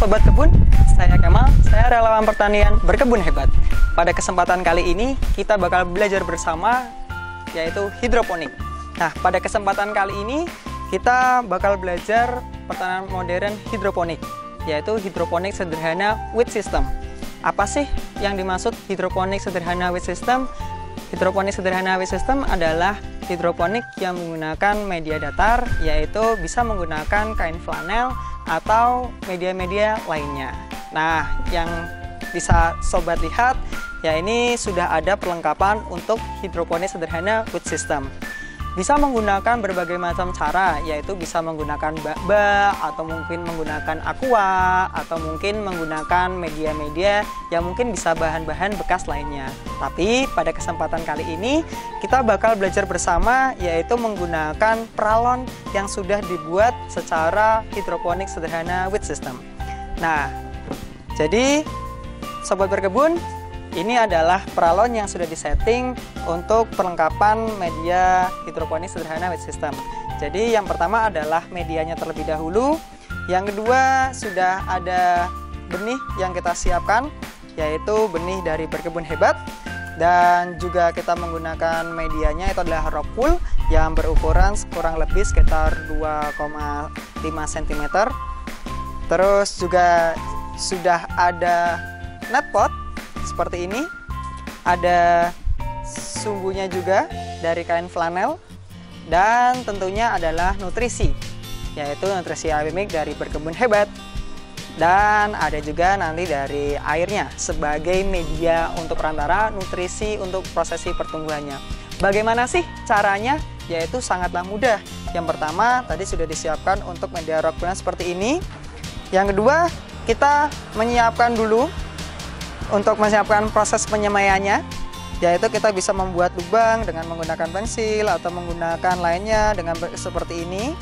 Sobat Kebun, saya Kemal, saya relawan pertanian berkebun hebat. Pada kesempatan kali ini, kita bakal belajar bersama, yaitu hidroponik. Nah, pada kesempatan kali ini, kita bakal belajar pertanian modern hidroponik, yaitu hidroponik sederhana with system. Apa sih yang dimaksud hidroponik sederhana with system? Hidroponik sederhana with system adalah hidroponik yang menggunakan media datar, yaitu bisa menggunakan kain flanel atau media-media lainnya. Nah, yang bisa sobat lihat, ya ini sudah ada perlengkapan untuk hidroponik sederhana with system. Bisa menggunakan berbagai macam cara, yaitu bisa menggunakan bak-bak, atau mungkin menggunakan aqua, atau mungkin menggunakan media-media yang mungkin bisa bahan-bahan bekas lainnya. Tapi pada kesempatan kali ini kita bakal belajar bersama, yaitu menggunakan peralon yang sudah dibuat secara hidroponik sederhana with system. Nah, jadi sobat berkebun, ini adalah peralon yang sudah disetting untuk perlengkapan media hidroponik sederhana with system. Jadi yang pertama adalah medianya terlebih dahulu. Yang kedua sudah ada benih yang kita siapkan, yaitu benih dari berkebun hebat. Dan juga kita menggunakan medianya itu adalah rock wool yang berukuran kurang lebih sekitar 2,5 cm. Terus juga sudah ada net pot seperti ini, ada sumbunya juga dari kain flanel, dan tentunya adalah nutrisi, yaitu nutrisi Abemik dari berkebun hebat, dan ada juga nanti dari airnya sebagai media untuk perantara nutrisi untuk prosesi pertumbuhannya. Bagaimana sih caranya? Yaitu sangatlah mudah. Yang pertama tadi sudah disiapkan untuk media rock wool seperti ini. Yang kedua, kita menyiapkan dulu untuk menyiapkan proses penyemaiannya, yaitu kita bisa membuat lubang dengan menggunakan pensil atau menggunakan lainnya dengan seperti ini.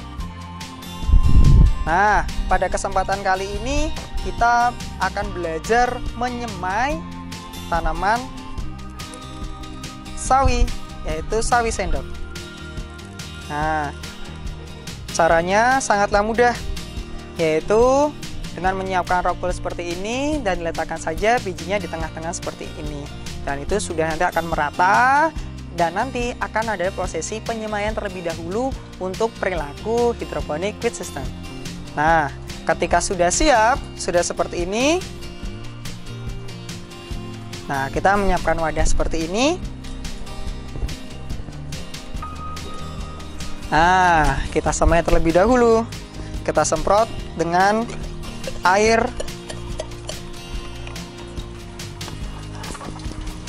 Nah, pada kesempatan kali ini kita akan belajar menyemai tanaman sawi, yaitu sawi sendok. Nah, caranya sangatlah mudah, yaitu dengan menyiapkan rock wool seperti ini dan diletakkan saja bijinya di tengah-tengah seperti ini. Dan itu sudah nanti akan merata, dan nanti akan ada prosesi penyemaian terlebih dahulu untuk perilaku hidroponik with system. Nah, ketika sudah siap, sudah seperti ini. Nah, kita menyiapkan wadah seperti ini. Nah, kita semai terlebih dahulu. Kita semprot dengan air.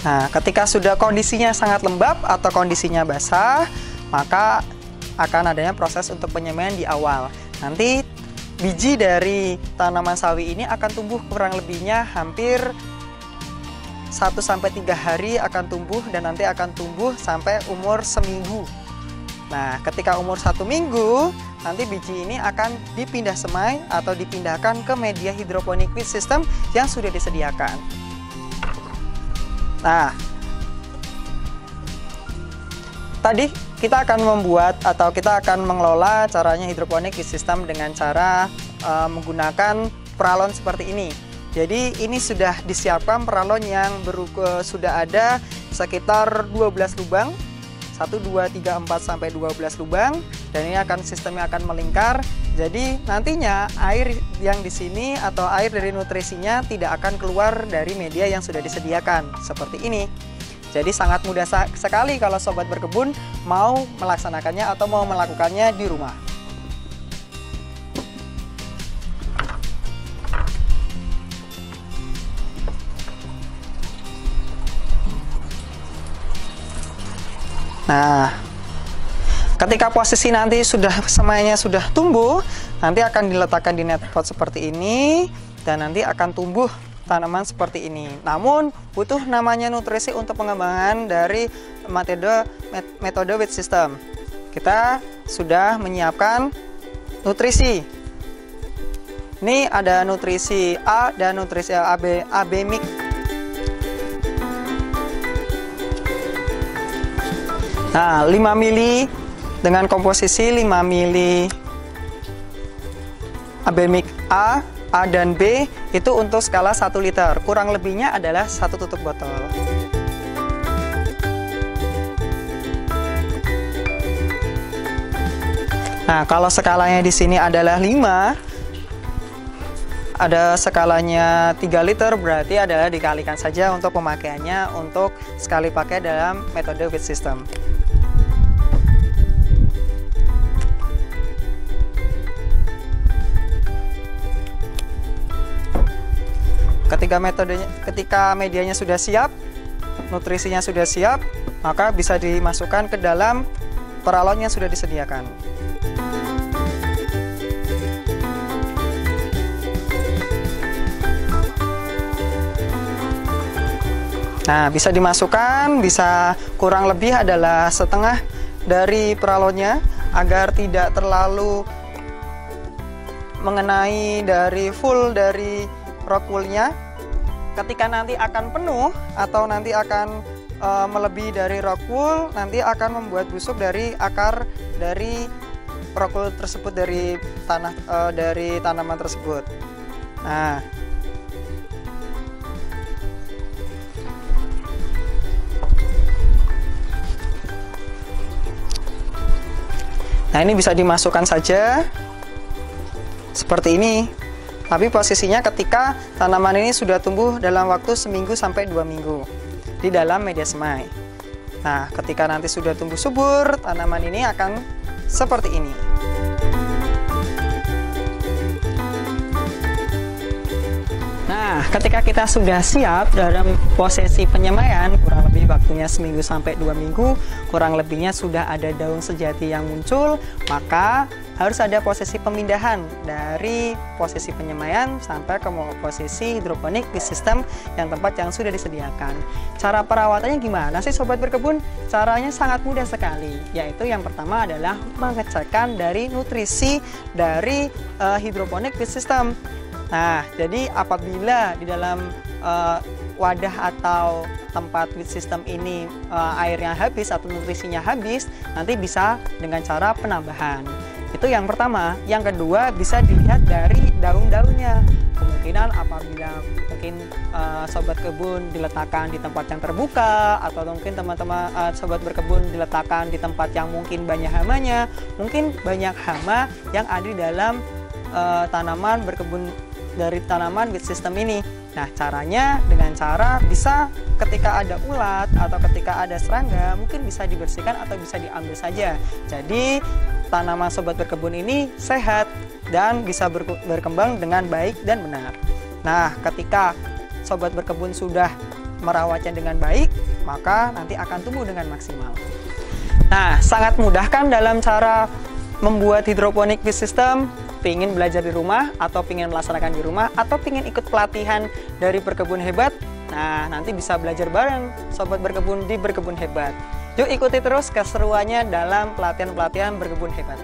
Nah, ketika sudah kondisinya sangat lembab atau kondisinya basah, maka akan adanya proses untuk penyemaian di awal. Nanti biji dari tanaman sawi ini akan tumbuh kurang lebihnya hampir 1-3 hari akan tumbuh, dan nanti akan tumbuh sampai umur seminggu. Nah, ketika umur 1 minggu, nanti biji ini akan dipindah semai atau dipindahkan ke media hidroponik with system yang sudah disediakan. Nah, tadi kita akan membuat atau kita akan mengelola caranya hidroponik with system dengan cara menggunakan peralon seperti ini. Jadi ini sudah disiapkan peralon yang sudah ada sekitar 12 lubang. 1, 2, 3, 4 sampai 12 lubang, dan ini sistemnya akan melingkar. Jadi nantinya air yang di sini atau air dari nutrisinya tidak akan keluar dari media yang sudah disediakan seperti ini. Jadi sangat mudah sekali kalau sobat berkebun mau melaksanakannya atau mau melakukannya di rumah. Nah, ketika posisi nanti semainya sudah tumbuh, nanti akan diletakkan di net pot seperti ini, dan nanti akan tumbuh tanaman seperti ini. Namun butuh namanya nutrisi untuk pengembangan dari metode with system. Kita sudah menyiapkan nutrisi. Ini ada nutrisi A dan nutrisi Abemik. Nah, 5 mili dengan komposisi 5 mili Abemik A A dan B itu untuk skala 1 liter. Kurang lebihnya adalah 1 tutup botol. Nah, kalau skalanya di sini adalah 5, ada skalanya 3 liter, berarti adalah dikalikan saja untuk pemakaiannya untuk sekali pakai dalam metode feed system. Ketika medianya sudah siap, nutrisinya sudah siap, maka bisa dimasukkan ke dalam peralon yang sudah disediakan. Nah, bisa dimasukkan, bisa kurang lebih adalah setengah dari peralonnya agar tidak terlalu mengenai dari full dari rock wool-nya. Ketika nanti akan penuh atau nanti akan melebihi dari rock wool, nanti akan membuat busuk dari akar dari rock wool tersebut, dari tanah dari tanaman tersebut. Nah, ini bisa dimasukkan saja seperti ini. Tapi posisinya ketika tanaman ini sudah tumbuh dalam waktu seminggu sampai 2 minggu di dalam media semai. Nah, ketika nanti sudah tumbuh subur, tanaman ini akan seperti ini. Nah, ketika kita sudah siap dalam posisi penyemaian, kurang lebih waktunya seminggu sampai 2 minggu, kurang lebihnya sudah ada daun sejati yang muncul, maka harus ada posisi pemindahan dari posisi penyemaian sampai ke posisi hidroponik di sistem yang tempat yang sudah disediakan. Cara perawatannya gimana sih Sobat Berkebun? Caranya sangat mudah sekali, yaitu yang pertama adalah mengecekkan dari nutrisi dari hidroponik di sistem. Nah, jadi apabila di dalam wadah atau tempat feed system ini airnya habis atau nutrisinya habis, nanti bisa dengan cara penambahan. Itu yang pertama. Yang kedua, bisa dilihat dari daun-daunnya. Kemungkinan apabila mungkin sobat kebun diletakkan di tempat yang terbuka, atau mungkin teman-teman sobat berkebun diletakkan di tempat yang mungkin banyak hamanya, mungkin banyak hama yang ada di dalam tanaman berkebun dari tanaman feed system ini. Nah, caranya dengan cara bisa ketika ada ulat atau ketika ada serangga, mungkin bisa dibersihkan atau bisa diambil saja. Jadi tanaman sobat berkebun ini sehat dan bisa berkembang dengan baik dan benar. Nah, ketika sobat berkebun sudah merawatnya dengan baik, maka nanti akan tumbuh dengan maksimal. Nah, sangat mudah kan dalam cara membuat hidroponik feed system? Pingin belajar di rumah, atau pingin melaksanakan di rumah, atau pingin ikut pelatihan dari Berkebun Hebat? Nah, nanti bisa belajar bareng sobat berkebun di Berkebun Hebat. Yuk ikuti terus keseruannya dalam pelatihan-pelatihan Berkebun Hebat.